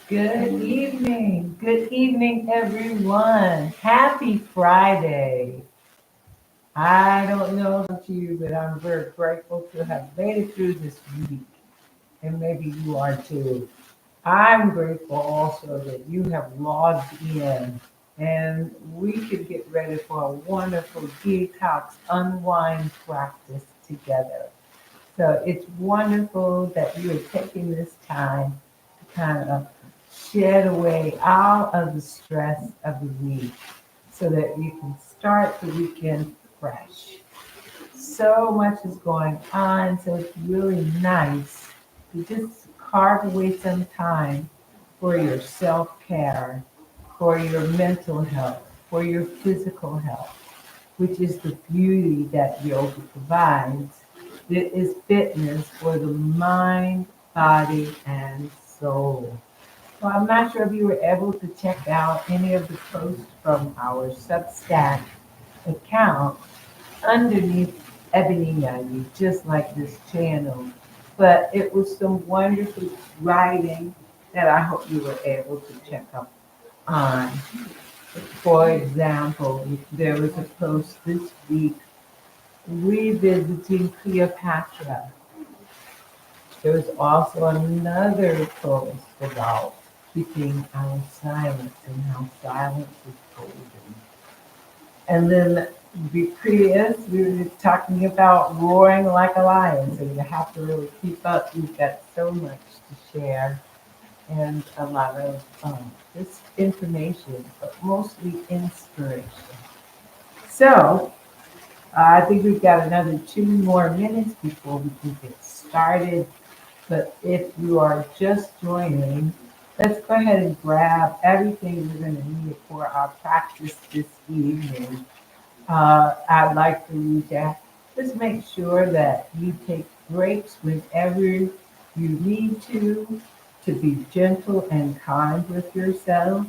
Good evening. Good evening, everyone. Happy Friday. I don't know about you, but I'm very grateful to have made it through this week, and maybe you are too. I'm grateful also that you have logged in and we could get ready for a wonderful detox unwind practice together. So it's wonderful that you are taking this time to kind of shed away all of the stress of the week so that you can start the weekend fresh. So much is going on, so it's really nice to just carve away some time for your self care, for your mental health, for your physical health, which is the beauty that yoga provides. It is fitness for the mind, body, and soul. So I'm not sure if you were able to check out any of the posts from our Substack account underneath Ebony Yagi, just like this channel. But it was some wonderful writing that I hope you were able to check up on. For example, there was a post this week revisiting Cleopatra. There was also another post about keeping our silence and how silence is golden. And then previous, we were talking about roaring like a lion, so you have to really keep up. You've got so much to share and a lot of just information, but mostly inspiration. So I think we've got another 2 more minutes before we can get started. But if you are just joining, let's go ahead and grab everything we're going to need for our practice this evening. I'd like for you to just make sure that you take breaks whenever you need to be gentle and kind with yourself.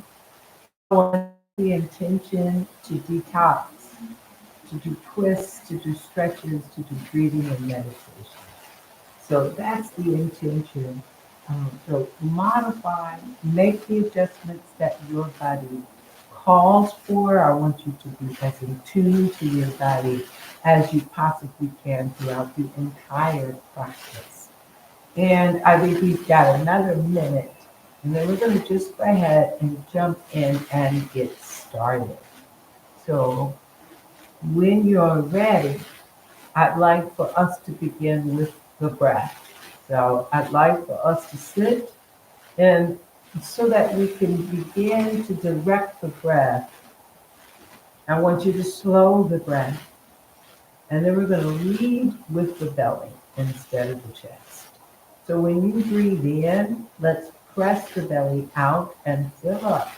I want the intention to detox, to do twists, to do stretches, to do breathing and meditation. So that's the intention. So modify, make the adjustments that your body calls for. I want you to be as in tune to your body as you possibly can throughout the entire practice. And I think we've got another minute, and then we're going to just go ahead and jump in and get started. So when you're ready, I'd like for us to begin with the breath. So I'd like for us to sit and so that we can begin to direct the breath. I want you to slow the breath. And then we're going to lead with the belly instead of the chest. So when you breathe in, let's press the belly out and fill up.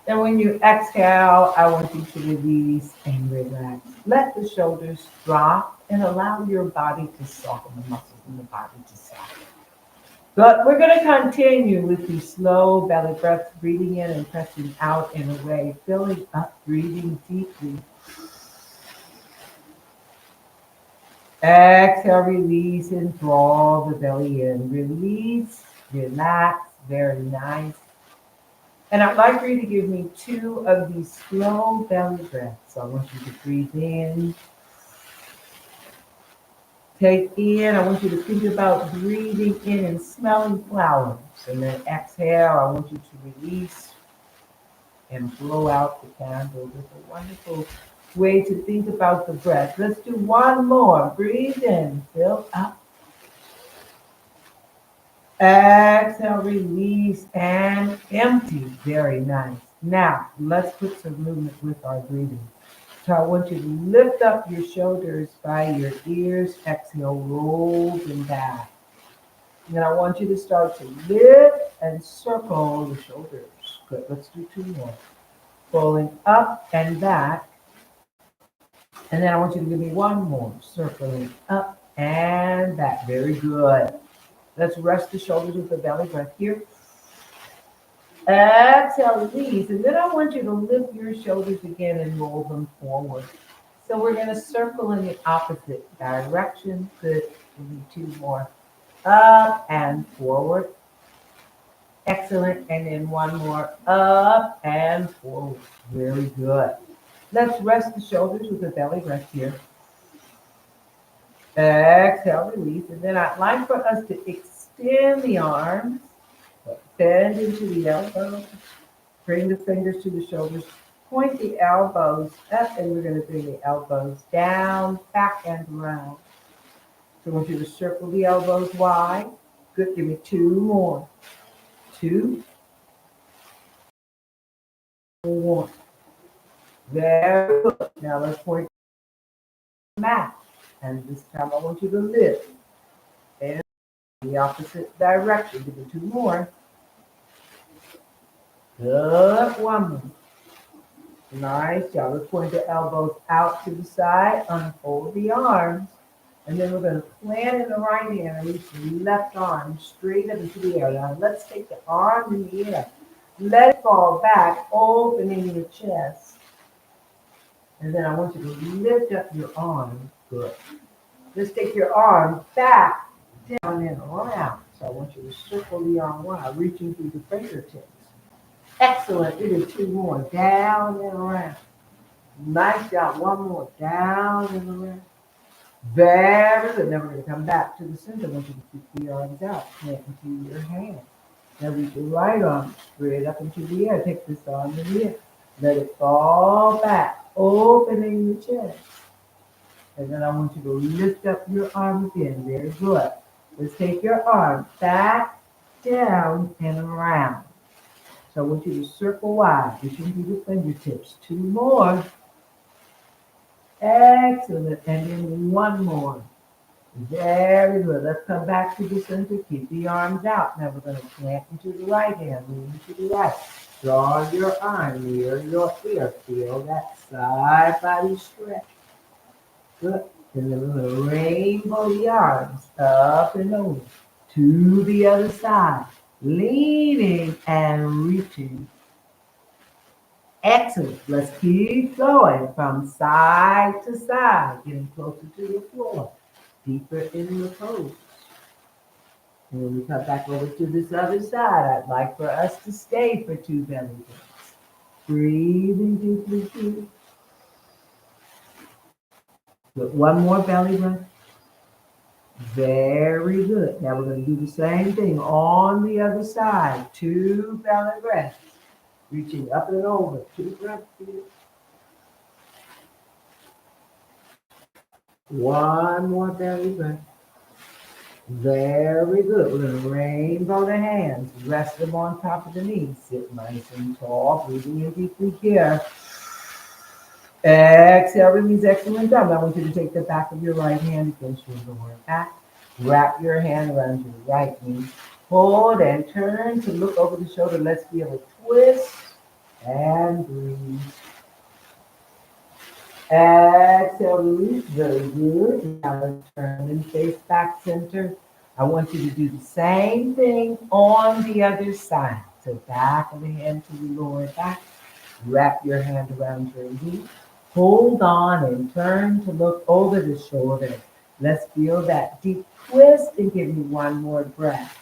And when you exhale, I want you to release and relax. Let the shoulders drop and allow your body to soften, the muscles in the body to soften. But we're going to continue with the slow belly breath, breathing in and pressing out and away, filling up, breathing deeply. Exhale, release and draw the belly in. Release, relax, very nice. And I'd like for you to give me 2 of these slow belly breaths. So I want you to breathe in. Take in. I want you to think about breathing in and smelling flowers. And then exhale. I want you to release and blow out the candle. It's a wonderful way to think about the breath. Let's do one more. Breathe in. Fill up. Exhale, release, and empty. Very nice. Now, let's put some movement with our breathing. So I want you to lift up your shoulders by your ears. Exhale, roll them back. And then I want you to start to lift and circle the shoulders. Good. Let's do 2 more. Rolling up and back. And then I want you to give me 1 more. Circling up and back. Very good. Let's rest the shoulders with the belly breath here. Exhale, release. And then I want you to lift your shoulders again and roll them forward. So we're going to circle in the opposite direction. Good. We need 2 more. up and forward. Excellent. And then one more, up and forward. Very good. Let's rest the shoulders with a belly rest here. Exhale, release. And then I'd like for us to extend the arms, bend into the elbows, bring the fingers to the shoulders, point the elbows up, and we're going to bring the elbows down, back, and around. So I want you to circle the elbows wide. Good. Give me two more. 2, 1. Very good. Now let's point the mat. And this time I want you to lift. And the opposite direction. Give me 2 more. Good. 1 more. Nice job. Let's point the elbows out to the side. Unfold the arms. And then we're going to plant in the right hand and reach the left arm straight up into the air. Now let's take the arm in the air. Let it fall back, opening your chest. And then I want you to lift up your arm. Good. Just take your arm back, down, and around. So I want you to circle the arm wide, reaching through the fingertips. Excellent. We did 2 more. Down and around. Nice job. 1 more. Down and around. Very good. Then we're going to come back to the center. I want you to keep the arms out. Plant into your hand. Now reach your right arm straight up into the air. Take this arm in the air. Let it fall back, opening your chest. And then I want you to lift up your arm again. Very good. Let's take your arm back, down, and around. So I want you to circle wide, reaching through the fingertips. 2 more. Excellent. And then 1 more. Very good. Let's come back to the center. Keep the arms out. Now we're going to plant into the right hand, lean to the right. Draw your arm near your ear. Feel that side body stretch. Good. And then we're going to rainbow the arms up and over to the other side. Leaning and reaching. Excellent. Let's keep going from side to side, getting closer to the floor. Deeper in the pose. And when we come back over to this other side, I'd like for us to stay for 2 belly breaths. Breathing deeply through. With 1 more belly breath. Very good. Now we're going to do the same thing on the other side. 2 belly breaths. Reaching up and over. 2 breaths. 1 more belly breath. Very good. We're going to rainbow the hands. Rest them on top of the knees. Sit nice and tall. Breathing in deeply here. Exhale, release. Excellent job. I want you to take the back of your right hand against your lower back. Wrap your hand around your right knee. Hold and turn to look over the shoulder. Let's feel a twist and breathe. Exhale, release. Very good. Now let's turn and face back center. I want you to do the same thing on the other side. So back of the hand to the lower back. Wrap your hand around your knee. Hold on and turn to look over the shoulder. Let's feel that deep twist and give me 1 more breath.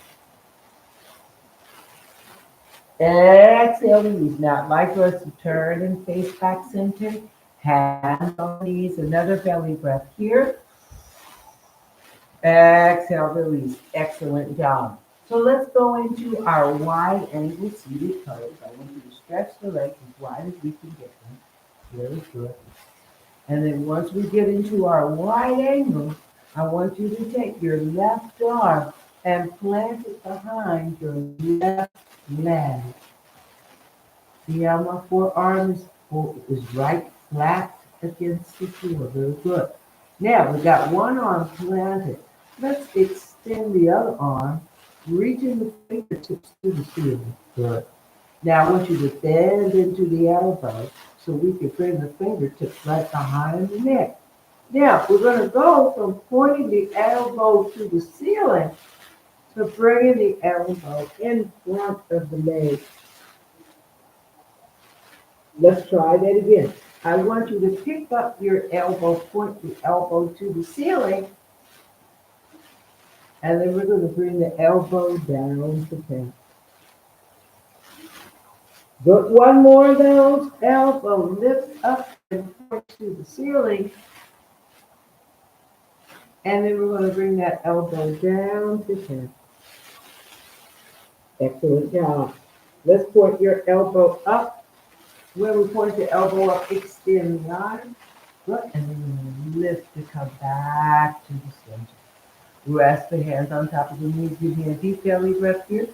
Exhale, release. Now I'd like for us to turn and face back center. Hands on knees, another belly breath here. Exhale, release. Excellent job. So let's go into our wide angle seated pose. I want you to stretch the legs as wide as we can get them. Very good. And then once we get into our wide angle, I want you to take your left arm and plant it behind your left leg. See how my forearm is right flat against the floor. Very good. Now we've got 1 arm planted. Let's extend the other arm, reaching the fingertips to the ceiling. Good. Now I want you to bend into the elbow so we can bring the fingertips right behind the neck. Now we're going to go from pointing the elbow to the ceiling to bringing the elbow in front of the leg. Let's try that again. I want you to pick up your elbow, point the elbow to the ceiling, And then we're going to bring the elbow down to 10. But one more of those. Elbow lifts up and points to the ceiling. And then we're going to bring that elbow down to 10. Excellent job. Let's point your elbow up. When we point the elbow up, extend the arm. Good. And then we're going to lift to come back to the center. Rest the hands on top of the knees. Give me a deep belly breath here.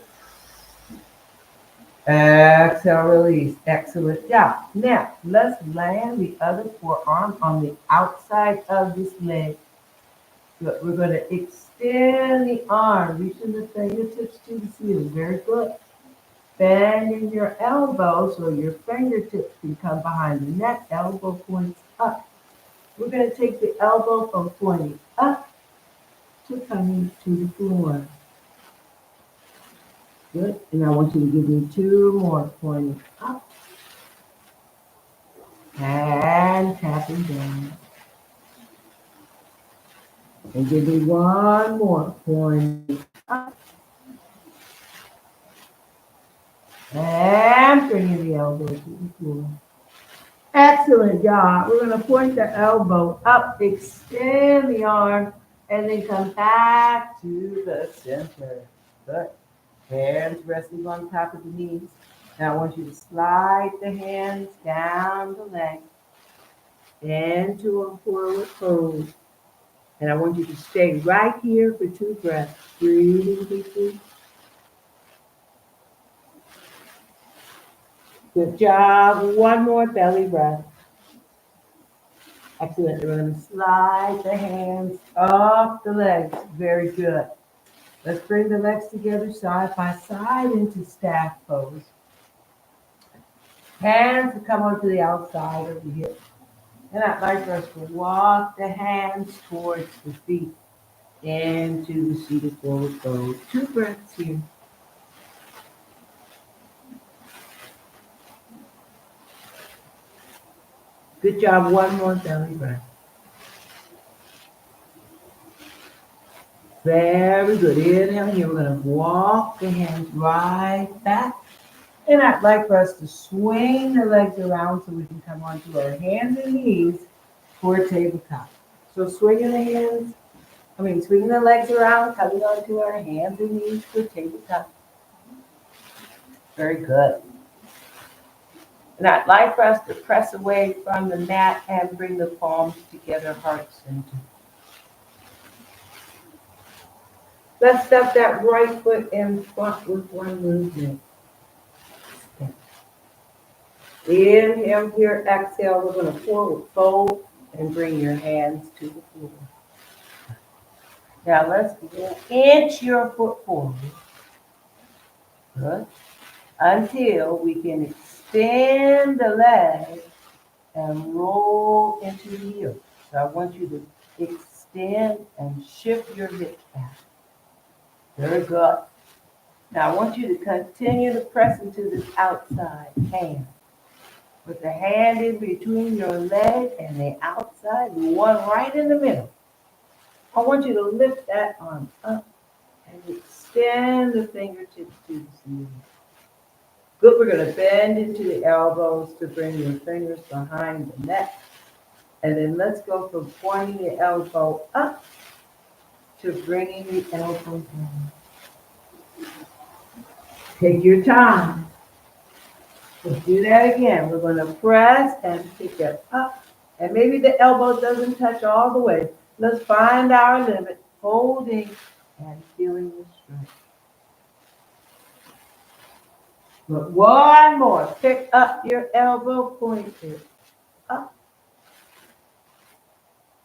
Exhale, release. Excellent job. Now, let's land the other forearm on the outside of this leg. Good. We're going to extend the arm, reaching the fingertips to the ceiling. Very good. Bending your elbow so your fingertips can come behind the neck. Elbow points up. We're going to take the elbow from pointing up to coming to the floor. Good. And I want you to give me 2 more pointing up and tapping down. And give me 1 more pointing up and bringing the elbow to the floor. Excellent job. We're going to point the elbow up, extend the arm, and then come back to the center. Good. Hands resting on top of the knees. Now I want you to slide the hands down the leg into a forward fold. And I want you to stay right here for 2 breaths. Breathing deeply. Good job. 1 more belly breath. Excellent. We're going to slide the hands off the legs. Very good. Let's bring the legs together side by side into staff pose. Hands to come onto the outside of the hip. And I'd like for us to walk the hands towards the feet into the seated forward fold. 2 breaths here. Good job. 1 more belly breath. Very good. Inhale here. We're going to walk the hands right back. And I'd like for us to swing the legs around so we can come onto our hands and knees for a tabletop. So swinging the legs around, coming onto our hands and knees for tabletop. Very good. And I'd like for us to press away from the mat and bring the palms together, heart center. Let's step that right foot in front with 1 movement. Step. Inhale here, exhale. We're going to forward fold and bring your hands to the floor. Now let's inch your foot forward. Good. Until we can extend the leg and roll into the heel. So I want you to extend and shift your hips back. Very good. Now I want you to continue to press into this outside hand. With the hand in between your leg and the outside, one right in the middle. I want you to lift that arm up and extend the fingertips to the ceiling. Good, we're going to bend into the elbows to bring your fingers behind the neck. And then let's go from pointing the elbow up to bringing the elbow down. Take your time. Let's do that again. We're going to press and pick it up. And maybe the elbow doesn't touch all the way. Let's find our limit, holding and feeling the strength. But 1 more. Pick up your elbow, point it up.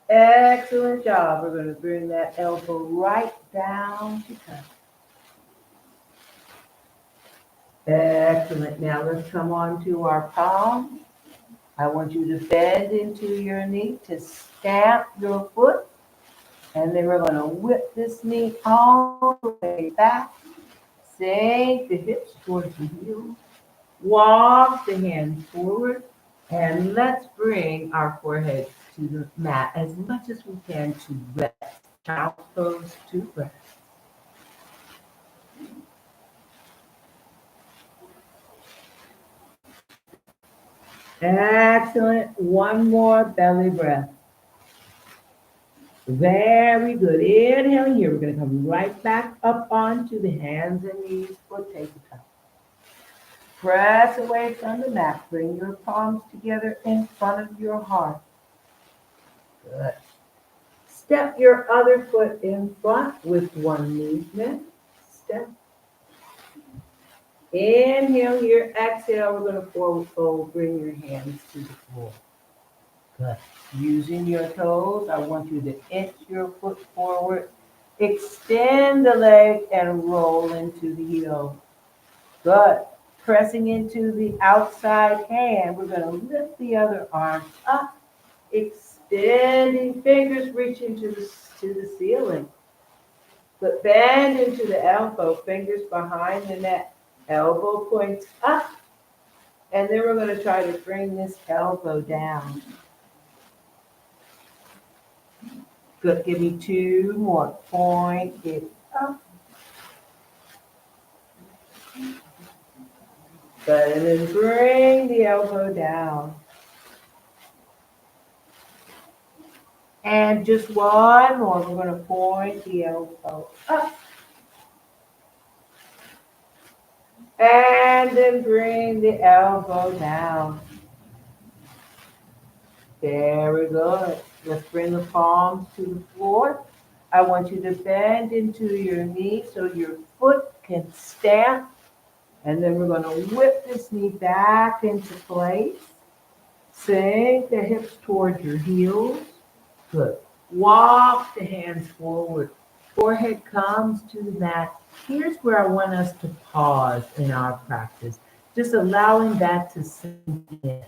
Excellent job. We're going to bring that elbow right down to touch. Excellent. Now let's come on to our palms. I want you to bend into your knee to stamp your foot. And then we're going to whip this knee all the way back. Sink the hips towards the heels. Walk the hands forward. And let's bring our forehead to the mat as much as we can to rest. Child's pose, 2 breaths. Excellent. One more belly breath. Very good. Inhale here. We're going to come right back up onto the hands and knees for tabletop. Press away from the mat. Bring your palms together in front of your heart. Good. Step your other foot in front with one movement. Step. Inhale here. Exhale. We're going to forward fold. Bring your hands to the floor. Good. Using your toes, I want you to inch your foot forward. Extend the leg and roll into the heel. Good. Pressing into the outside hand, we're going to lift the other arm up. Extending fingers reaching to the ceiling. But bend into the elbow, fingers behind the neck. Elbow points up. And then we're going to try to bring this elbow down. Good. Give me two more. Point it up. Good. And then bring the elbow down. And just one more. We're going to point the elbow up. And then bring the elbow down. Very good. Let's bring the palms to the floor. I want you to bend into your knee so your foot can stamp. And then we're going to whip this knee back into place. Sink the hips towards your heels. Good. Walk the hands forward. Forehead comes to the mat. Here's where I want us to pause in our practice. Just allowing that to sink in.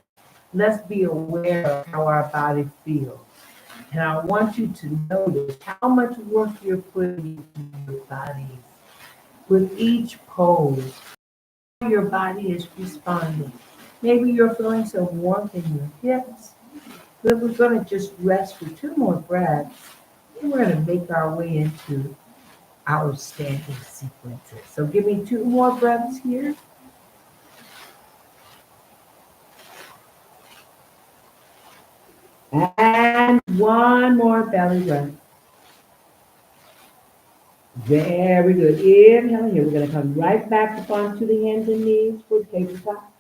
Let's be aware of how our body feels. And I want you to notice how much work you're putting into your bodies. With each pose, how your body is responding. Maybe you're feeling some warmth in your hips. But we're going to just rest for two more breaths. And we're going to make our way into our standing sequences. So give me two more breaths here. And one more belly breath. Very good. Inhale here. We're going to come right back up onto the hands and knees for tabletop.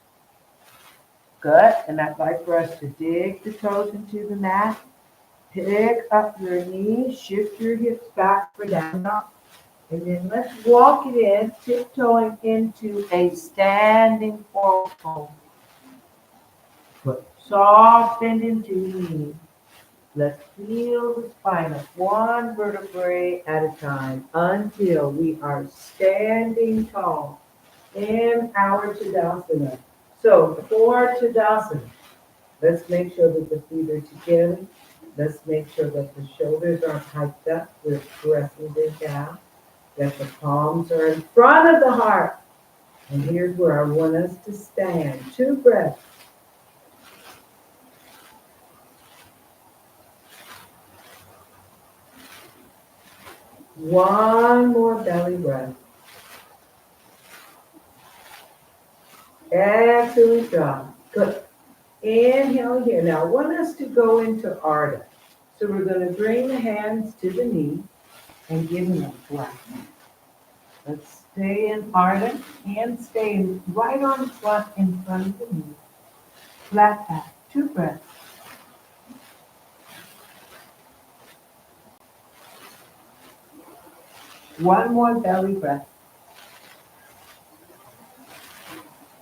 Good. And I'd like for us to dig the toes into the mat. Pick up your knees. Shift your hips back for down dog. And then let's walk it in, tiptoeing into a standing forward fold. Good. Soft bend into the knee. Let's feel the spine up one vertebrae at a time until we are standing tall in our Tadasana. So for Tadasana, let's make sure that the feet are together. Let's make sure that the shoulders are hiked up. We're pressing them down. That the palms are in front of the heart. And here's where I want us to stand. 2 breaths. One more belly breath. Excellent job. Good. Inhale here. Now I want us to go into Ardha. So we're going to bring the hands to the knee and give them a flat. Let's stay in Ardha. Hands stay right on the front in front of the knee. Flat back. 2 breaths. One more belly breath.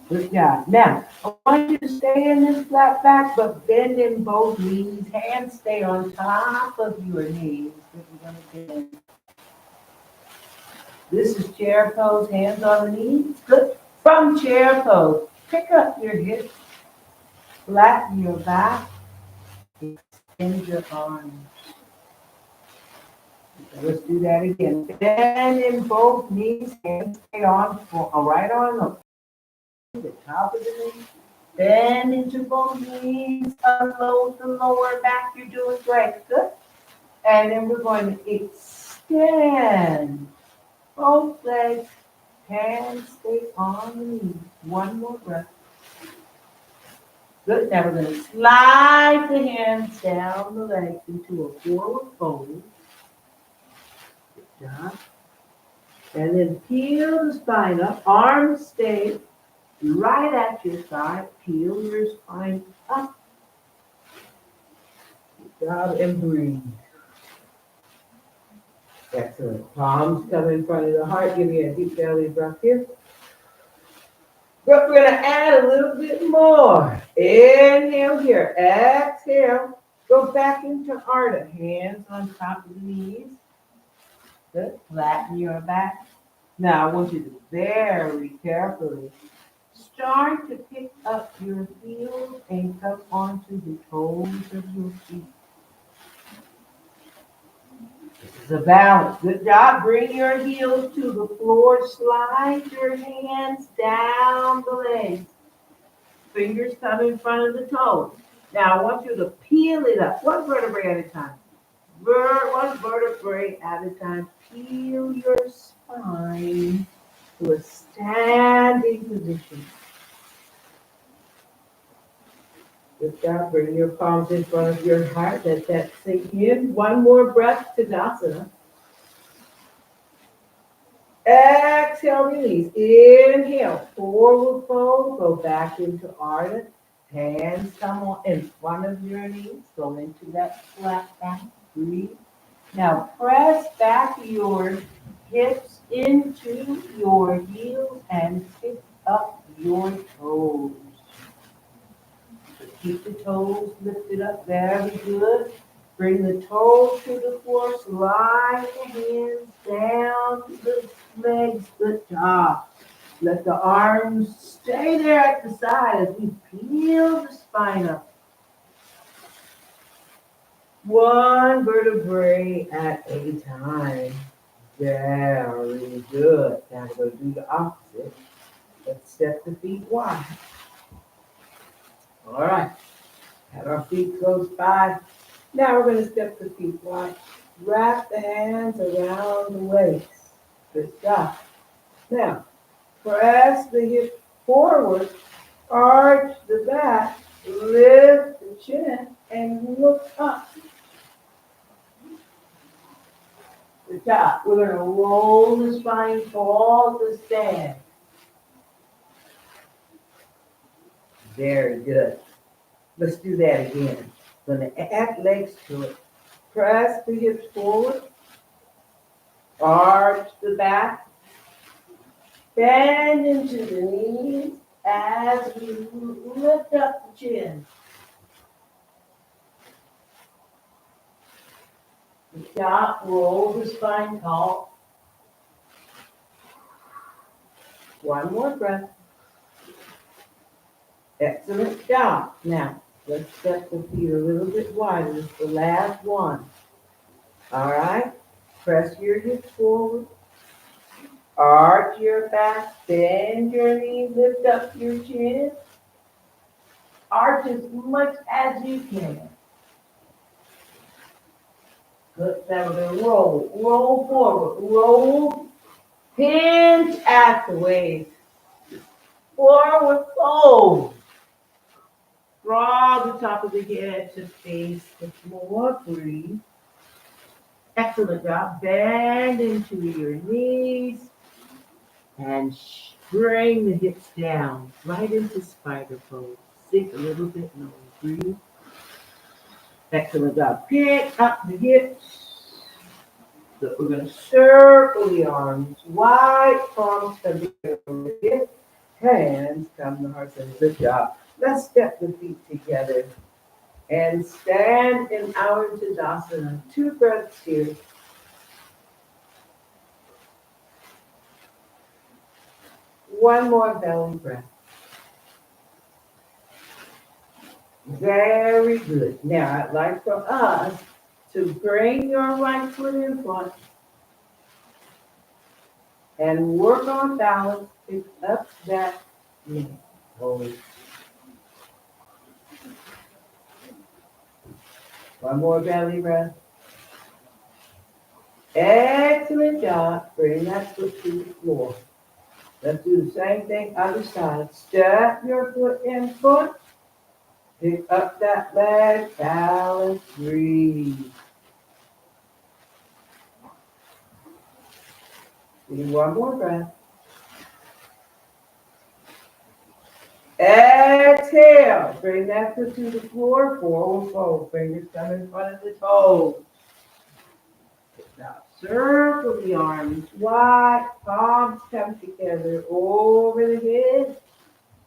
Good job. Now, I want you to stay in this flat back, but bend in both knees. Hands stay on top of your knees. This is chair pose, hands on the knees. Good. From chair pose, pick up your hips, flatten your back, extend your arms. Let's do that again. Bend in both knees, hands stay on, right on the top of the knee. Bend into both knees, unload the lower back. You're doing great. Good. And then we're going to extend both legs. Hands stay on the knees. One more breath. Good. Now we're going to slide the hands down the legs into a forward fold. Good job. And then peel the spine up. Arms stay right at your side. Peel your spine up. Good job. And breathe. Excellent. Palms come in front of the heart. Give me a deep belly breath here. But we're going to add a little bit more. Inhale here. Exhale. Go back into Ardha. Hands on top of the knees. Good. Flatten your back. Now I want you to very carefully start to pick up your heels and come onto the toes of your feet. This is a balance. Good job. Bring your heels to the floor. Slide your hands down the legs. Fingers come in front of the toes. Now I want you to peel it up. One vertebrae at a time. One vertebrae at a time. Peel your spine to a standing position. Good job. Bring your palms in front of your heart. Let that sink in. One more breath, Tadasana. Exhale, release. Inhale, forward fold. Go back into Ardha. Hands come on in front of your knees. Go into that flat back. Breathe. Now press back your hips into your heels and pick up your toes. So keep the toes lifted up. Very good. Bring the toes to the floor. Slide the hands down to the legs. Good job. Let the arms stay there at the side as we peel the spine up. One vertebrae at a time. Very good. Now we're going to do the opposite. Let's step the feet wide. All right. Have our feet close by. Now we're going to step the feet wide. Wrap the hands around the waist. Good job. Now, press the hips forward. Arch the back. Lift the chin and look up. Good job. We're going to roll the spine tall to stand. Very good. Let's do that again. Going to add legs to it. Press the hips forward. Arch the back. Bend into the knees as we lift up the chin. Good job. Roll the spine tall. One more breath. Excellent job. Now, let's step the feet a little bit wider. This is the last one. All right. Press your hips forward. Arch your back. Bend your knees. Lift up your chin. Arch as much as you can. Good. Now we're going to roll. Roll forward. Roll. Hinge at the waist. Forward fold. Draw the top of the head to face the floor. Breathe. Excellent job. Bend into your knees. And bring the hips down. Right into spider pose. Sink a little bit lower. Breathe. Excellent job. Pick up the hips. So we're going to circle the arms. Wide palms come together from the hips. Hands come to the heart center. Good job. Let's step the feet together and stand in our Tadasana. 2 breaths here. One more belly breath. Very good. Now I'd like for us to bring your right foot in front and work on balance. Pick up that knee. Hold. One more belly breath. Excellent job. Bring that foot to the floor. Let's do the same thing other side. Step your foot in front. Pick up that leg, balance, breathe. Do one more breath. Exhale. Bring that foot to the floor. Forward fold. Fingers come in front of the toes. Now circle the arms wide. Palms come together over the head.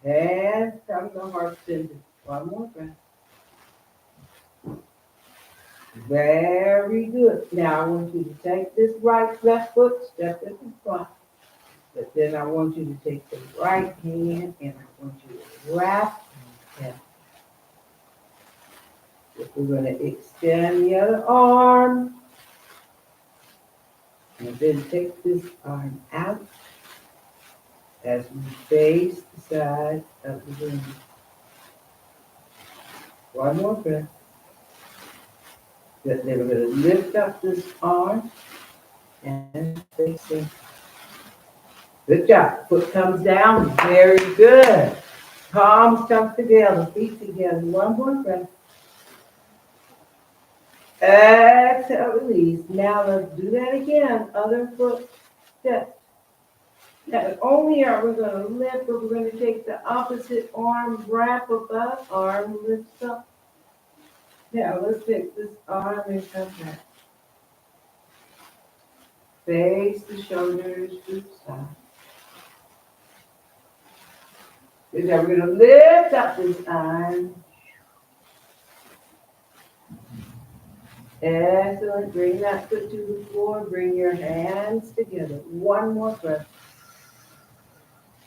Hands come to heart center. One more breath. Very good. Now I want you to take this left foot, step it in front. But then I want you to take the right hand and I want you to wrap it. If we're going to extend the other arm. And then take this arm out as we face the side of the room. One more breath. Then we're going to lift up this arm and face it. Good job. Foot comes down. Very good. Palms come together. Feet together. One more breath. Exhale, release. Now let's do that again. Other foot step. Not only are we going to lift, but we're going to take the opposite arm, wrap above, arm lifts up. Now let's take this arm and come back. Face the shoulders to the side. Good job. We're going to lift up this arm. Excellent. Bring that foot to the floor. Bring your hands together. One more breath.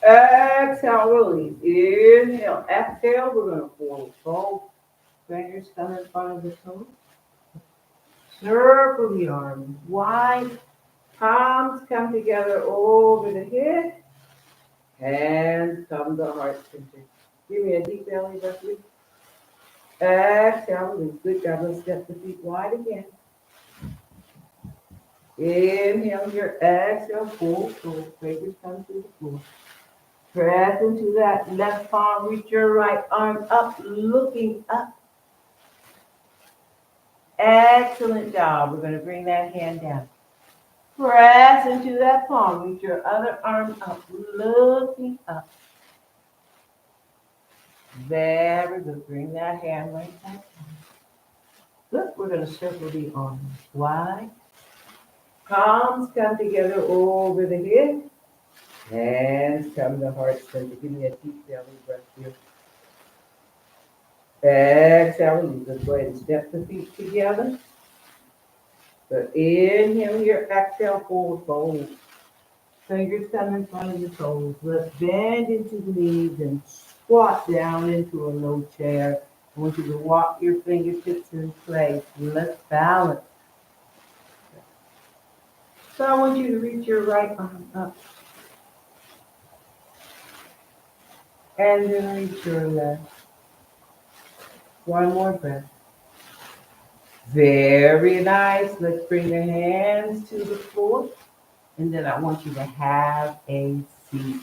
Exhale, release. Inhale. Exhale. We're going to forward fold. Fingers come in front of the toes. Circle the arms wide. Palms come together over the head. Hands come to heart center. Give me a deep belly breath, please. Exhale, release. Good job. Let's step the feet wide again. Inhale here. Exhale, forward fold. Fingers come to the floor. Press into that left palm. Reach your right arm up, looking up. Excellent job. We're going to bring that hand down. Press into that palm. Reach your other arm up, looking up. Very good. Bring that hand right back down. Look, we're going to circle the arms wide. Palms come together over the head. Hands come to heart center. Give me a deep belly breath here. Exhale, release. Let's go ahead and step the feet together. So inhale here, exhale, forward fold. Fingers come in front of the toes. Let's bend into the knees and squat down into a low chair. I want you to walk your fingertips in place. Let's balance. So I want you to reach your right arm up. And then reach your left. One more breath. Very nice. Let's bring the hands to the floor. And then I want you to have a seat.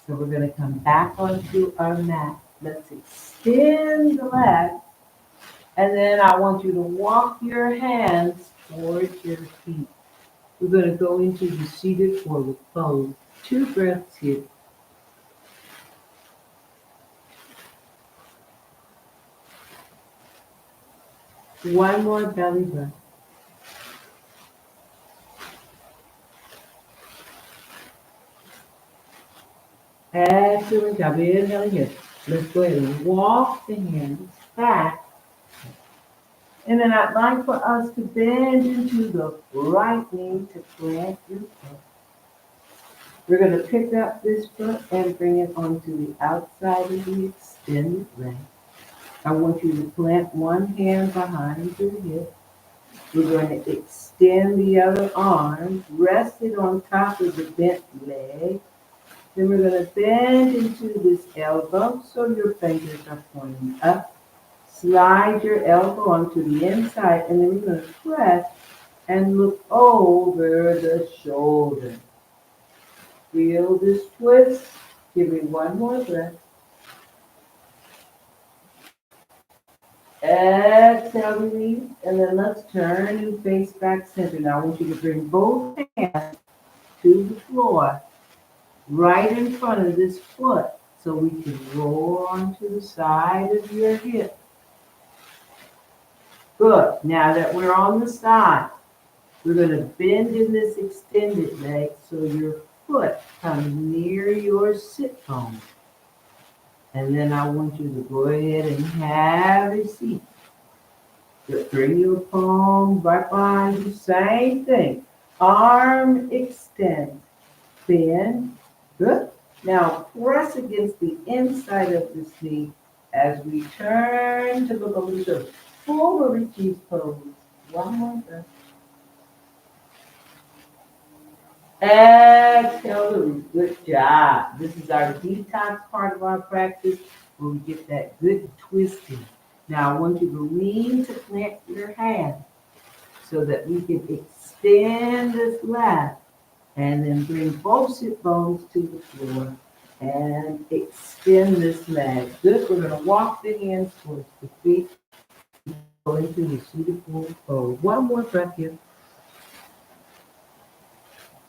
So we're going to come back onto our mat. Let's extend the leg. And then I want you to walk your hands towards your feet. We're going to go into the seated forward fold. 2 breaths here. One more belly breath. Excellent job. Inhale here. Let's go ahead and walk the hands back. And then I'd like for us to bend into the right knee to plant your foot. We're going to pick up this foot and bring it onto the outside of the extended leg. I want you to plant one hand behind your hip. We're going to extend the other arm, rest it on top of the bent leg. Then we're going to bend into this elbow so your fingers are pointing up. Slide your elbow onto the inside, and then we're going to press and look over the shoulder. Feel this twist. Give me one more breath. Exhale, release, and then let's turn and face back center. Now I want you to bring both hands to the floor, right in front of this foot, so we can roll onto the side of your hip. Good. Now that we're on the side, we're going to bend in this extended leg so your foot comes near your sit bone. And then I want you to go ahead and have a seat. Just bring your palm right behind you. Same thing. Arm extend. Bend. Good. Now press against the inside of this knee as we turn to the lower shoulder. Full Marie cheese pose. One more breath. Exhale, release. Good job. This is our detox part of our practice where we get that good twisting. Now I want you to lean to plant your hand so that we can extend this lat and then bring both sit bones to the floor and extend this leg. Good. We're going to walk the hands towards the feet, go into the seated forward fold. One more breath here.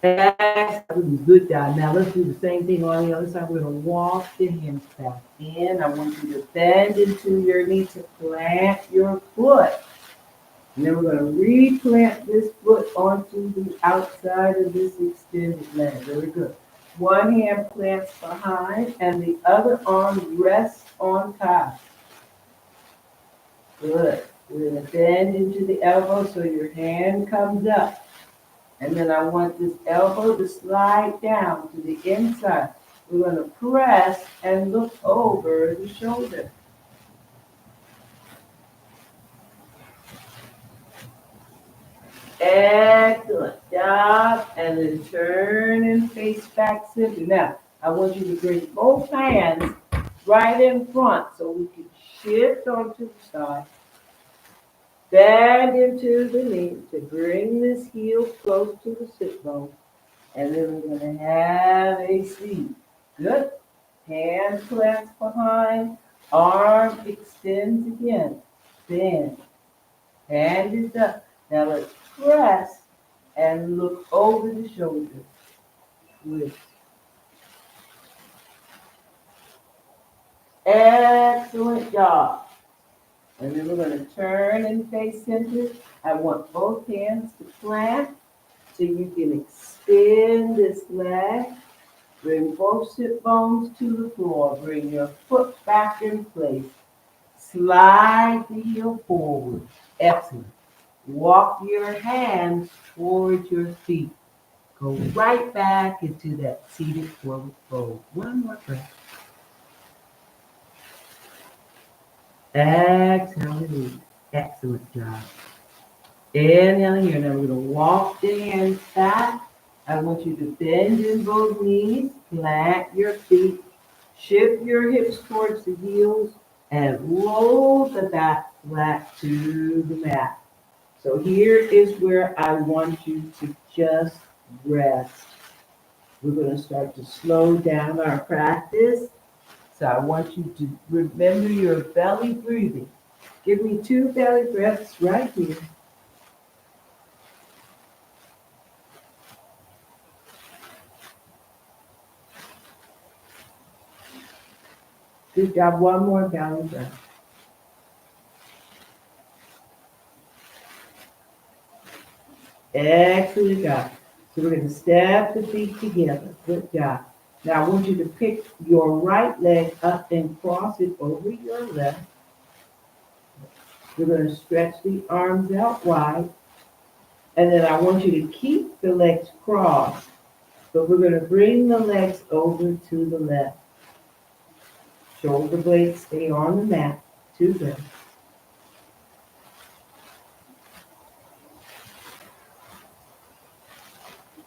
Excellent. Good job. Now let's do the same thing on the other side. We're going to walk the hands back in. I want you to bend into your knee to plant your foot. And then we're going to replant this foot onto the outside of this extended leg. Very good. One hand plants behind and the other arm rests on top. Good. We're going to bend into the elbow so your hand comes up. And then I want this elbow to slide down to the inside. We're going to press and look over the shoulder. Excellent job. And then turn and face back center. Now, I want you to bring both hands right in front so we can shift onto the side. Bend into the knee to bring this heel close to the sit bone. And then we're going to have a seat. Good. Hand clasps behind. Arm extends again. Bend. Hand is up. Now let's press and look over the shoulder. Twist. Excellent job. And then we're going to turn and face center. I want both hands to plant so you can extend this leg. Bring both sit bones to the floor. Bring your foot back in place. Slide the heel forward. Excellent. Walk your hands towards your feet. Go right back into that seated forward fold. One more breath. Exhale, release. Excellent job. Inhale here. Now we're going to walk the hands back. I want you to bend in both knees, plant your feet, shift your hips towards the heels, and roll the back flat to the mat. So here is where I want you to just rest. We're going to start to slow down our practice. So I want you to remember your belly breathing. Give me 2 belly breaths right here. Good job. One more belly breath. Excellent job. So we're going to step the feet together. Good job. Now I want you to pick your right leg up and cross it over your left. We're going to stretch the arms out wide. And then I want you to keep the legs crossed. But we're going to bring the legs over to the left. Shoulder blades stay on the mat. 2 breaths.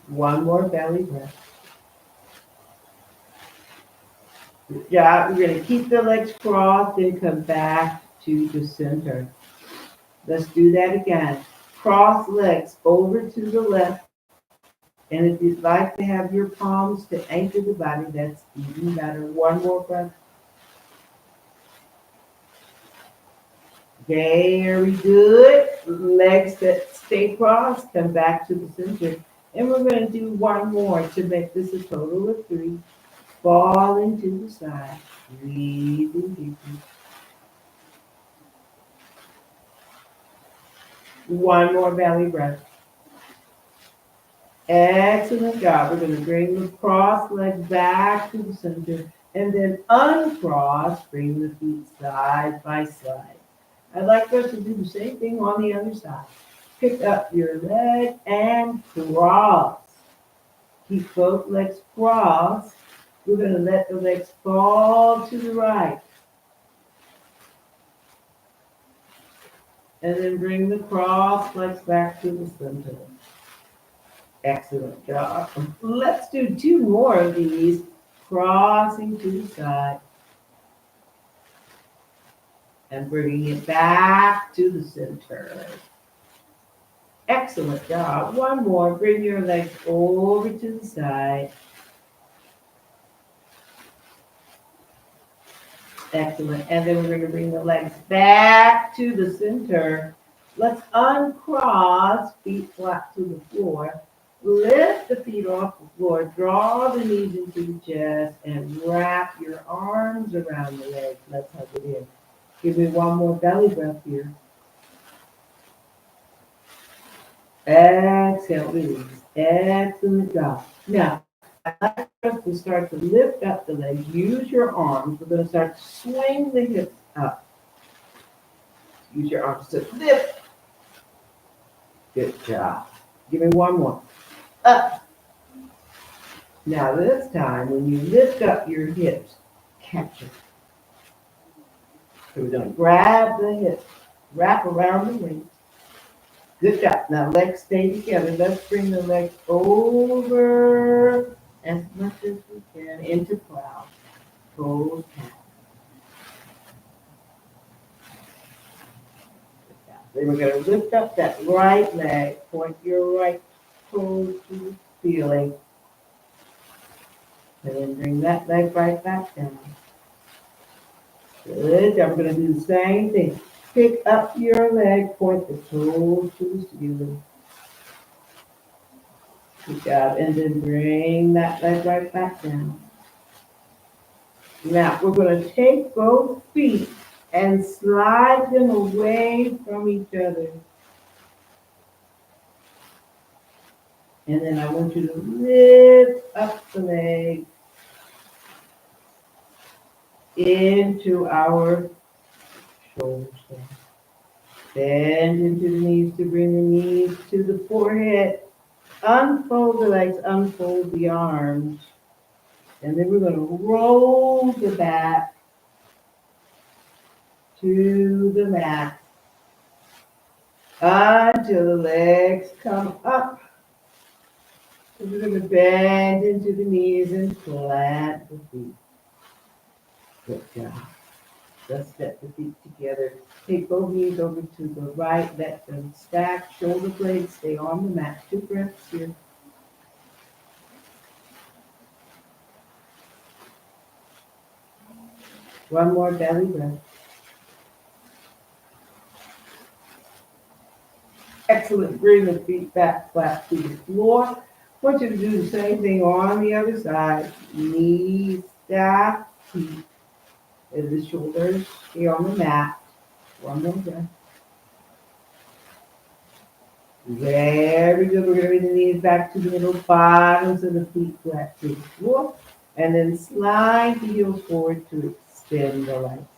One more belly breath. Good job. We're going to keep the legs crossed and come back to the center. Let's do that again. Cross legs over to the left. And if you'd like to have your palms to anchor the body, that's even better. One more breath. Very good. Legs that stay crossed, come back to the center. And we're going to do one more to make this a total of 3. Falling to the side. Breathing deeply. One more belly breath. Excellent job. We're going to bring the cross legs back to the center and then uncross, bring the feet side by side. I'd like us to do the same thing on the other side. Pick up your leg and cross. Keep both legs crossed. We're going to let the legs fall to the right. And then bring the cross legs back to the center. Excellent job. Let's do 2 more of these, crossing to the side and bringing it back to the center. Excellent job. One more. Bring your legs over to the side. Excellent. And then we're going to bring the legs back to the center. Let's uncross, feet flat to the floor. Lift the feet off the floor. Draw the knees into the chest and wrap your arms around the legs. Let's hug it in. Give me one more belly breath here. Exhale, release. Excellent job. Now, I'd like us to start to lift up the legs. Use your arms. We're going to start to swing the hips up. Use your arms to lift. Good job. Give me one more. Up. Now this time, when you lift up your hips, catch it. So we're going to grab the hips, wrap around the waist. Good job. Now legs stay together. Let's bring the legs over as much as we can into cloud. Toes down. Then we're going to lift up that right leg. Point your right toe to the ceiling. And then bring that leg right back down. Good job. We're going to do the same thing. Pick up your leg, point the toes to the ceiling. Good job. And then bring that leg right back down. Now, we're going to take both feet and slide them away from each other. And then I want you to lift up the leg into our shoulders. Bend into the knees to bring the knees to the forehead. Unfold the legs, unfold the arms. And then we're going to roll the back to the mat until the legs come up. So we're going to bend into the knees and plant the feet. Good job. Let's step the feet together. Take both knees over to the right. Let them stack. Shoulder blades stay on the mat. 2 breaths here. One more belly breath. Excellent. Bring the feet back flat to the floor. I want you to do the same thing on the other side. Knees stack, feet. And the shoulders stay on the mat. One more breath. Very good. We're going to bring the knees back to the middle, bottoms of the feet flat to the floor. And then slide the heels forward to extend the legs.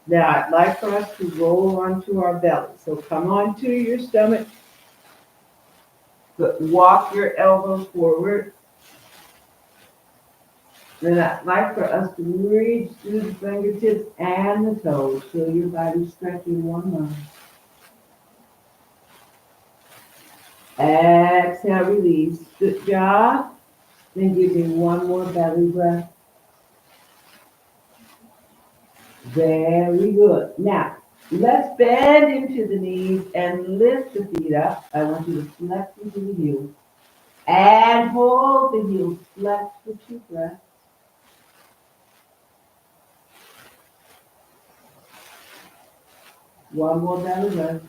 Now, I'd like for us to roll onto our belly. So come onto your stomach. But walk your elbows forward. Then I'd like for us to reach through the fingertips and the toes. Feel your body stretching one line. Exhale, release. Good job. Then give me one more belly breath. Very good. Now, let's bend into the knees and lift the feet up. I want you to flex into the heels. And hold the heels flexed for 2 breaths. One more belly breath.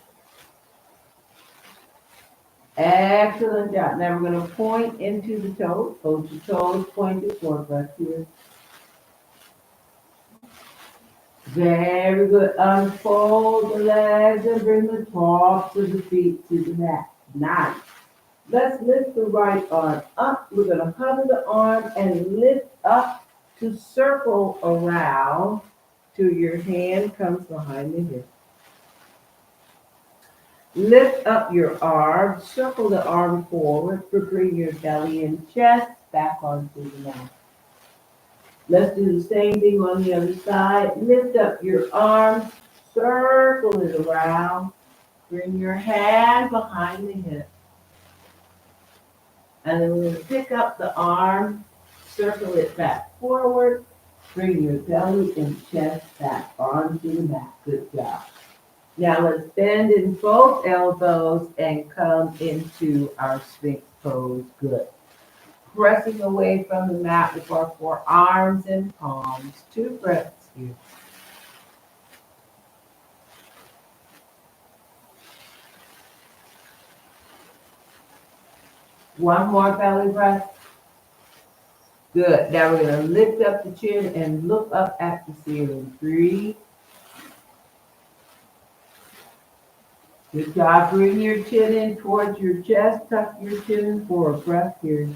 Excellent job. Now we're going to point into the toes. Hold your toes pointed forward. Breath here. Very good. Unfold the legs and bring the tops of the feet to the mat. Nice. Let's lift the right arm up. We're going to hover the arm and lift up to circle around till your hand comes behind the hip. Lift up your arm, circle the arm forward, bring your belly and chest back onto the mat. Let's do the same thing on the other side. Lift up your arms, circle it around, bring your hand behind the hip. And then we're going to pick up the arm, circle it back forward, bring your belly and chest back onto the mat. Good job. Now let's bend in both elbows and come into our Sphinx pose. Good. Pressing away from the mat with our forearms and palms. 2 breaths here. One more belly breath. Good. Now we're going to lift up the chin and look up at the ceiling. Breathe. Good job. Bring your chin in towards your chest. Tuck your chin for a breath here.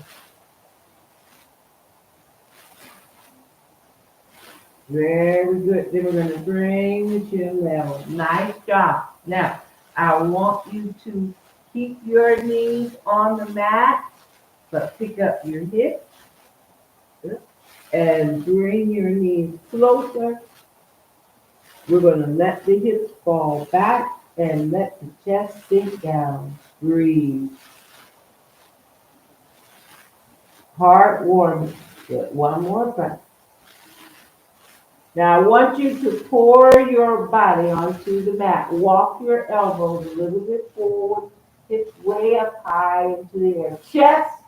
Very good. Then we're going to bring the chin level. Nice job. Now, I want you to keep your knees on the mat, but pick up your hips and bring your knees closer. We're going to let the hips fall back and let the chest sink down. Breathe. Heart warming. Good. One more breath. Now I want you to pour your body onto the mat. Walk your elbows a little bit forward. Hips way up high into the air. Chest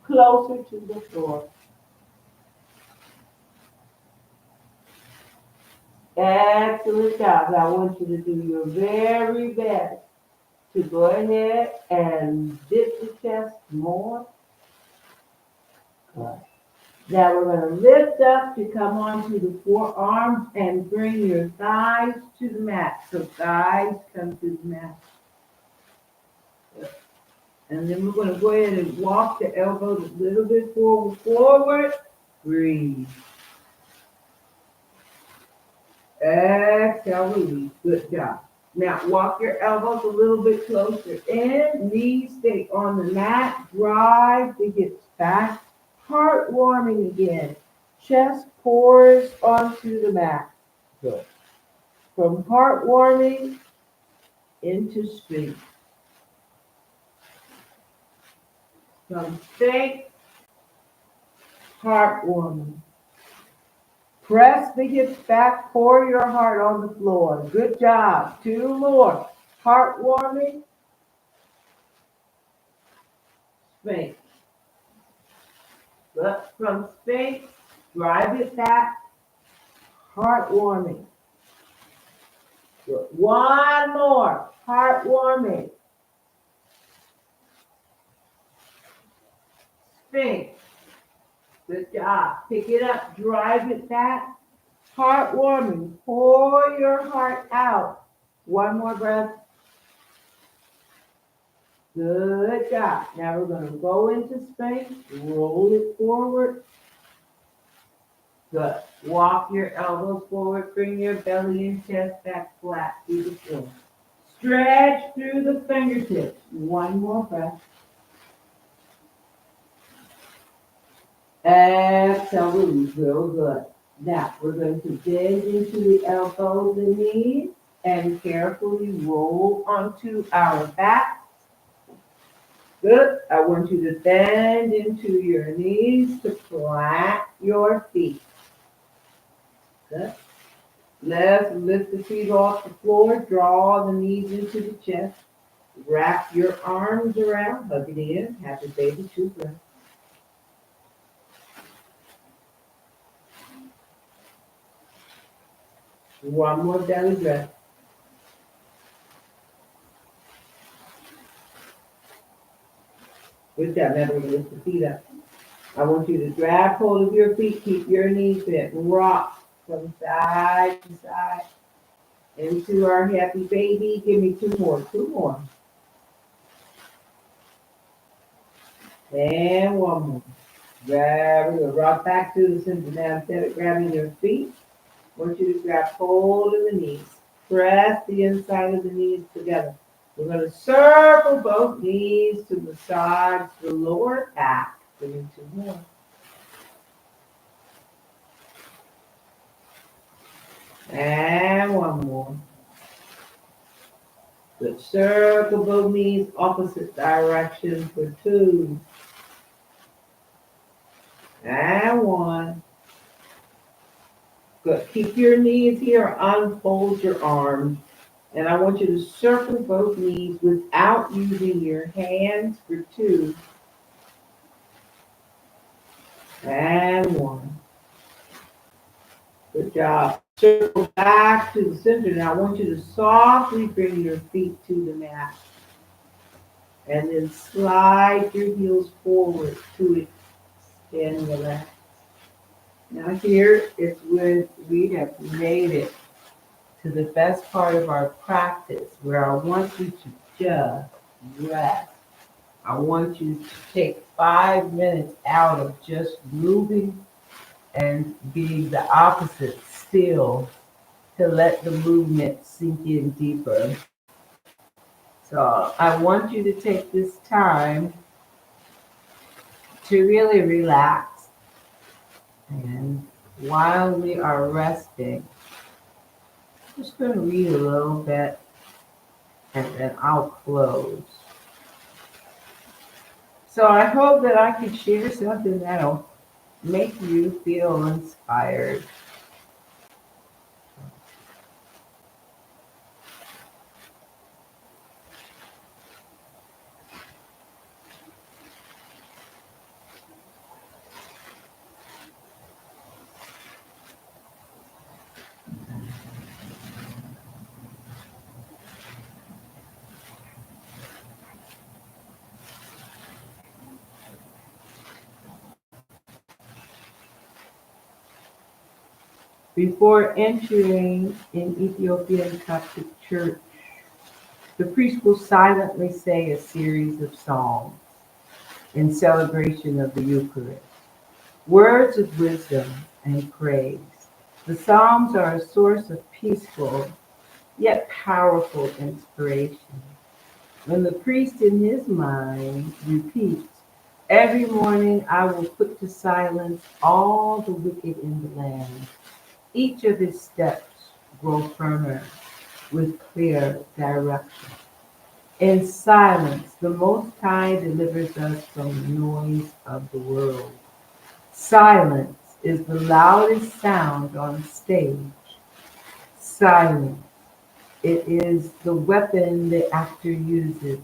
closer to the floor. Excellent job. I want you to do your very best to go ahead and dip the chest more. Good. Now we're going to lift up to come onto the forearms and bring your thighs to the mat. So thighs come to the mat. Good. And then we're going to go ahead and walk the elbows a little bit forward. Breathe. Exhale, release. Good job. Now walk your elbows a little bit closer in. Knees stay on the mat. Drive the hips back. Heart warming again. Chest pours onto the mat. Good. From heart warming into Sphinx. From Sphinx, heart warming. Press the hips back, pour your heart on the floor. Good job. 2 more. Heart warming. Sphinx. But from Sphinx, drive it back. Heart warming. Good. 1 more. Heart warming. Sphinx. Good job. Pick it up, drive it back. Heart warming. Pour your heart out. 1 more breath. Good job. Now we're going to go into Sphinx. Roll it forward. Good. Walk your elbows forward. Bring your belly and chest back flat to the floor. Stretch through the fingertips. 1 more breath. Exhale, release. Real good. Now we're going to bend into the elbows and knees and carefully roll onto our back. Good. I want you to bend into your knees to plant your feet. Good. Let's lift the feet off the floor. Draw the knees into the chest. Wrap your arms around. Hug it in. Happy baby 2 breaths. One more belly breath. With that, never lift the feet up. I want you to grab hold of your feet, keep your knees bent, rock from side to side into our happy baby. Give me two more, two more. And one more. Grab, we're gonna rock back to the center. Now instead of grabbing your feet, I want you to grab hold of the knees. Press the inside of the knees together. We're gonna circle both knees to massage the lower back. Give me two more. And one more. Good. Circle both knees opposite direction for two. And one. Good. Keep your knees here. Unfold your arms. And I want you to circle both knees without using your hands for two. And one. Good job. Circle back to the center. Now I want you to softly bring your feet to the mat. And then slide your heels forward to extend the left. Now here is when we have made it to the best part of our practice, where I want you to just rest. I want you to take 5 minutes out of just moving and being the opposite, still, to let the movement sink in deeper. So I want you to take this time to really relax. And while we are resting, I'm just going to read a little bit and then I'll close. So I hope that I can share something that'll make you feel inspired. Before entering an Ethiopian Coptic church, the priest will silently say a series of psalms in celebration of the Eucharist, words of wisdom and praise. The psalms are a source of peaceful yet powerful inspiration. When the priest in his mind repeats, "Every morning I will put to silence all the wicked in the land," each of his steps grow firmer with clear direction. In silence, the Most High delivers us from the noise of the world. Silence is the loudest sound on stage. Silence, it is the weapon the actor uses.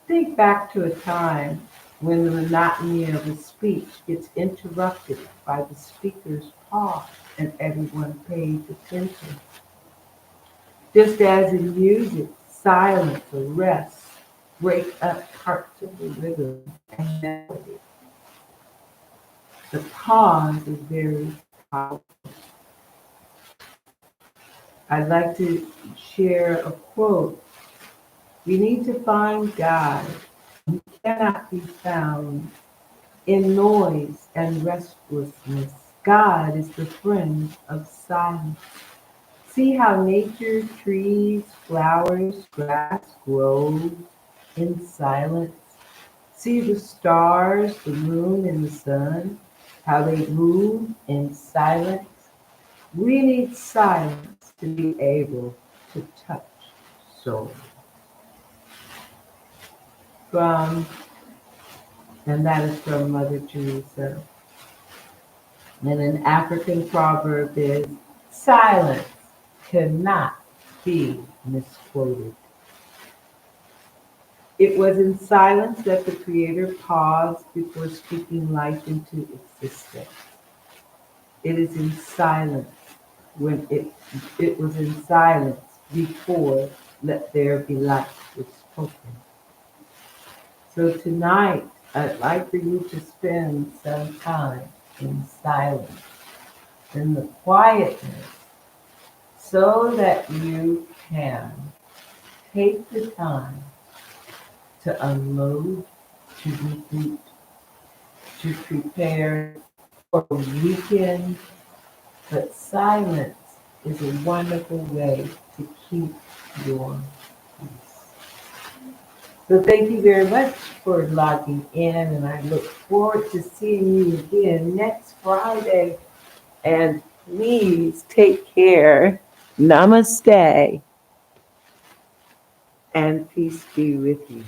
Think back to a time when the monotony of a speech gets interrupted by the speaker's pause and everyone pays attention. Just as in music, silence or rest break up parts of the rhythm and melody. The pause is very powerful. I'd like to share a quote. "We need to find God. He cannot be found in noise and restlessness. God is the friend of silence. See how nature, trees, flowers, grass grows in silence. See the stars, the moon, and the sun, how they move in silence. We need silence to be able to touch soul." From, and that is from Mother Teresa. And an African proverb is, "Silence cannot be misquoted." It was in silence that the Creator paused before speaking life into existence. It is in silence when it was in silence before "let there be light" was spoken. So tonight, I'd like for you to spend some time in silence, in the quietness, so that you can take the time to unload, to reboot, to prepare for a weekend. But silence is a wonderful way to keep your peace. So thank you very much for logging in, and I look forward to seeing you again next Friday. And please take care. Namaste, and peace be with you.